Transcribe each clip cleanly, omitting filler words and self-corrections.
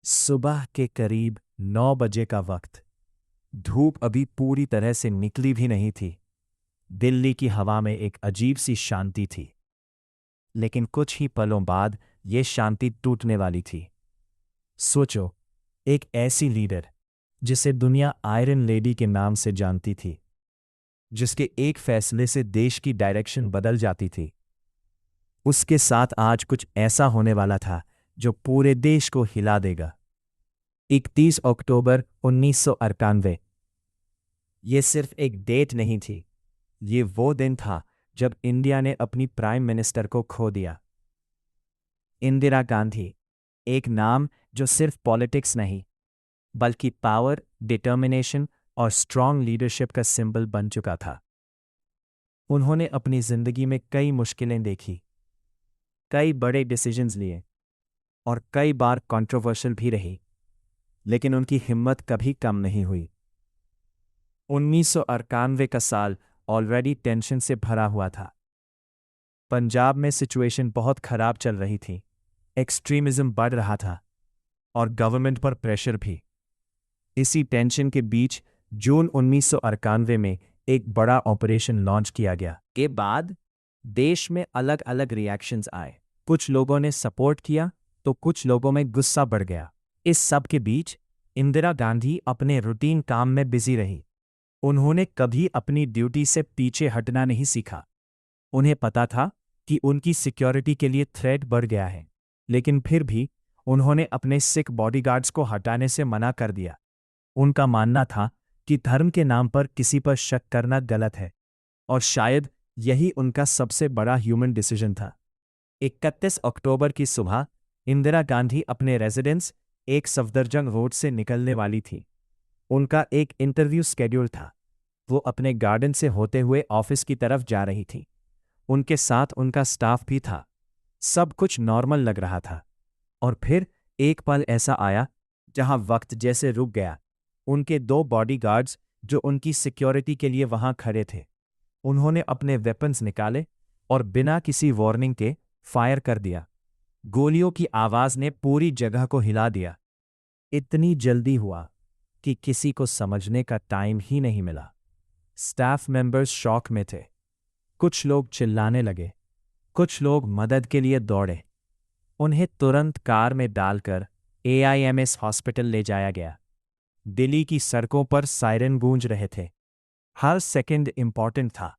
सुबह के करीब 9 बजे का वक्त। धूप अभी पूरी तरह से निकली भी नहीं थी। दिल्ली की हवा में एक अजीब सी शांति थी। लेकिन कुछ ही पलों बाद ये शांति टूटने वाली थी। सोचो, एक ऐसी लीडर जिसे दुनिया आयरन लेडी के नाम से जानती थी, जिसके एक फैसले से देश की डायरेक्शन बदल जाती थी, उसके साथ आज कुछ ऐसा होने वाला था जो पूरे देश को हिला देगा। 31 अक्टूबर 1991। ये सिर्फ एक डेट नहीं थी, ये वो दिन था जब इंडिया ने अपनी प्राइम मिनिस्टर को खो दिया। इंदिरा गांधी, एक नाम जो सिर्फ पॉलिटिक्स नहीं बल्कि पावर, डिटर्मिनेशन और स्ट्रांग लीडरशिप का सिंबल बन चुका था। उन्होंने अपनी जिंदगी में कई मुश्किलें देखी, कई बड़े डिसीजंस लिए और कई बार कंट्रोवर्शियल भी रही, लेकिन उनकी हिम्मत कभी कम नहीं हुई। 1991 का साल ऑलरेडी टेंशन से भरा हुआ था। पंजाब में सिचुएशन बहुत खराब चल रही थी, एक्सट्रीमिज्म बढ़ रहा था और गवर्नमेंट पर प्रेशर भी। इसी टेंशन के बीच जून 1991 में एक बड़ा ऑपरेशन लॉन्च किया गया। के बाद देश में अलग अलग रिएक्शंस आए। कुछ लोगों ने सपोर्ट किया तो कुछ लोगों में गुस्सा बढ़ गया। इस सब के बीच इंदिरा गांधी अपने रूटीन काम में बिजी रही। उन्होंने कभी अपनी ड्यूटी से पीछे हटना नहीं सीखा। उन्हें पता था कि उनकी सिक्योरिटी के लिए थ्रेट बढ़ गया है, लेकिन फिर भी उन्होंने अपने सिख बॉडीगार्ड्स को हटाने से मना कर दिया। उनका मानना था कि धर्म के नाम पर किसी पर शक करना गलत है, और शायद यही उनका सबसे बड़ा ह्यूमन डिसीजन था। 31 अक्टूबर की सुबह इंदिरा गांधी अपने रेजिडेंस एक सफदरजंग रोड से निकलने वाली थी। उनका एक इंटरव्यू स्केड्यूल था। वो अपने गार्डन से होते हुए ऑफिस की तरफ जा रही थी। उनके साथ उनका स्टाफ भी था। सब कुछ नॉर्मल लग रहा था, और फिर एक पल ऐसा आया जहां वक्त जैसे रुक गया। उनके 2 बॉडीगार्ड्स जो उनकी सिक्योरिटी के लिए वहां खड़े थे, उन्होंने अपने वेपन्स निकाले और बिना किसी वार्निंग के फायर कर दिया। गोलियों की आवाज ने पूरी जगह को हिला दिया। इतनी जल्दी हुआ कि किसी को समझने का टाइम ही नहीं मिला। स्टाफ मेंबर्स शॉक में थे। कुछ लोग चिल्लाने लगे, कुछ लोग मदद के लिए दौड़े। उन्हें तुरंत कार में डालकर AIMS हॉस्पिटल ले जाया गया। दिल्ली की सड़कों पर सायरन गूंज रहे थे। हर सेकंड इंपॉर्टेंट था।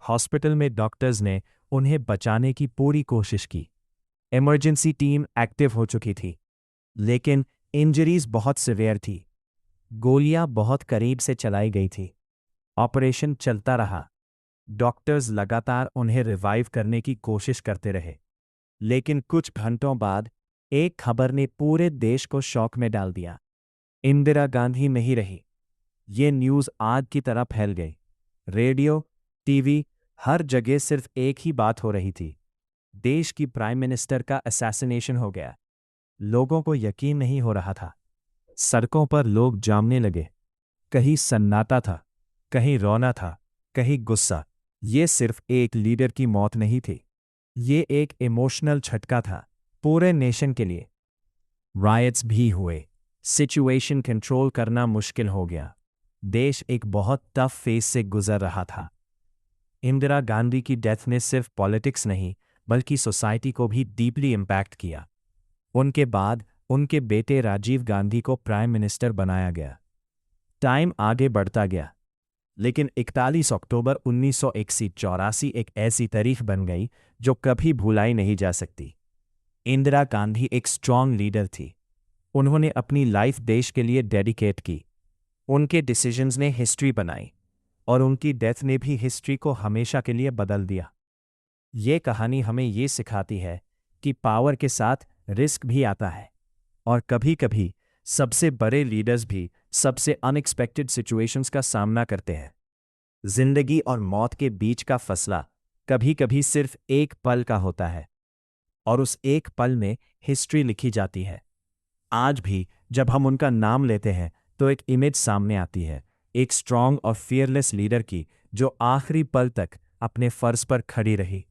हॉस्पिटल में डॉक्टर्स ने उन्हें बचाने की पूरी कोशिश की। इमरजेंसी टीम एक्टिव हो चुकी थी, लेकिन इंजरीज बहुत सीवियर थी। गोलियां बहुत करीब से चलाई गई थी। ऑपरेशन चलता रहा। डॉक्टर्स लगातार उन्हें रिवाइव करने की कोशिश करते रहे, लेकिन कुछ घंटों बाद एक खबर ने पूरे देश को शॉक में डाल दिया। इंदिरा गांधी नहीं रही। ये न्यूज़ आग की तरह फैल गई। रेडियो, टीवी, हर जगह सिर्फ एक ही बात हो रही थी। देश की प्राइम मिनिस्टर का असैसिनेशन हो गया। लोगों को यकीन नहीं हो रहा था। सड़कों पर लोग जामने लगे। कहीं सन्नाटा था, कहीं रोना था, कहीं गुस्सा। ये सिर्फ एक लीडर की मौत नहीं थी, ये एक इमोशनल झटका था पूरे नेशन के लिए। रायट्स भी हुए। सिचुएशन कंट्रोल करना मुश्किल हो गया। देश एक बहुत टफ फेज से गुजर रहा था। इंदिरा गांधी की डेथ ने सिर्फ पॉलिटिक्स नहीं बल्कि सोसाइटी को भी डीपली इम्पैक्ट किया। उनके बाद उनके बेटे राजीव गांधी को प्राइम मिनिस्टर बनाया गया। टाइम आगे बढ़ता गया, लेकिन 41 अक्टूबर 1984 एक ऐसी तारीख बन गई जो कभी भुलाई नहीं जा सकती। इंदिरा गांधी एक स्ट्रांग लीडर थी। उन्होंने अपनी लाइफ देश के लिए डेडिकेट की। उनके डिसीजंस ने हिस्ट्री बनाई, और उनकी डेथ ने भी हिस्ट्री को हमेशा के लिए बदल दिया। ये कहानी हमें ये सिखाती है कि पावर के साथ रिस्क भी आता है, और कभी-कभी सबसे बड़े लीडर्स भी सबसे अनएक्सपेक्टेड सिचुएशंस का सामना करते हैं। जिंदगी और मौत के बीच का फैसला कभी-कभी सिर्फ एक पल का होता है, और उस एक पल में हिस्ट्री लिखी जाती है। आज भी जब हम उनका नाम लेते हैं तो एक इमेज सामने आती है, एक स्ट्रांग और फियरलेस लीडर की जो आखिरी पल तक अपने फर्ज पर खड़ी रही।